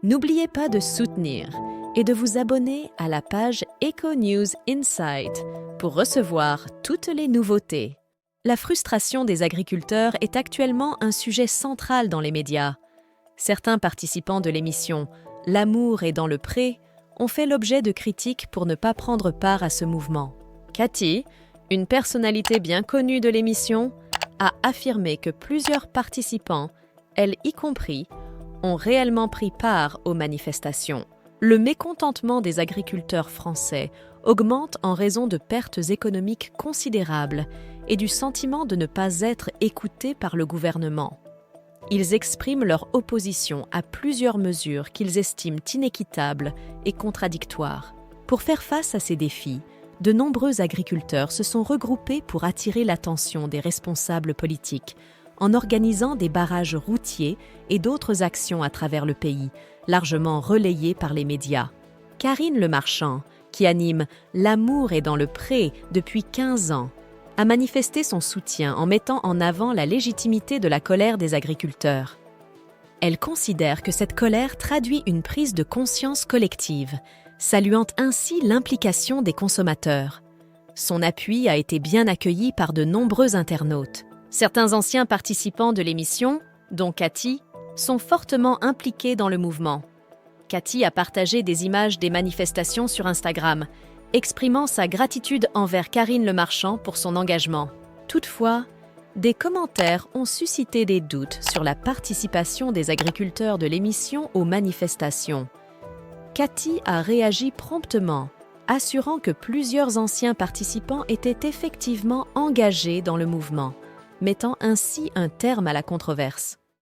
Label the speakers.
Speaker 1: N'oubliez pas de soutenir et de vous abonner à la page Eco News Insight pour recevoir toutes les nouveautés. La frustration des agriculteurs est actuellement un sujet central dans les médias. Certains participants de l'émission L'amour est dans le pré ont fait l'objet de critiques pour ne pas prendre part à ce mouvement. Cathy, une personnalité bien connue de l'émission, a affirmé que plusieurs participants, elle y compris, ont réellement pris part aux manifestations. Le mécontentement des agriculteurs français augmente en raison de pertes économiques considérables et du sentiment de ne pas être écoutés par le gouvernement. Ils expriment leur opposition à plusieurs mesures qu'ils estiment inéquitables et contradictoires. Pour faire face à ces défis, de nombreux agriculteurs se sont regroupés pour attirer l'attention des responsables politiques en organisant des barrages routiers et d'autres actions à travers le pays, largement relayées par les médias. Karine Lemarchand, qui anime L'amour est dans le pré depuis 15 ans, a manifesté son soutien en mettant en avant la légitimité de la colère des agriculteurs. Elle considère que cette colère traduit une prise de conscience collective, saluant ainsi l'implication des consommateurs. Son appui a été bien accueilli par de nombreux internautes. Certains anciens participants de l'émission, dont Cathy, sont fortement impliqués dans le mouvement. Cathy a partagé des images des manifestations sur Instagram, exprimant sa gratitude envers Karine Lemarchand pour son engagement. Toutefois, des commentaires ont suscité des doutes sur la participation des agriculteurs de l'émission aux manifestations. Cathy a réagi promptement, assurant que plusieurs anciens participants étaient effectivement engagés dans le mouvement, mettant ainsi un terme à la controverse.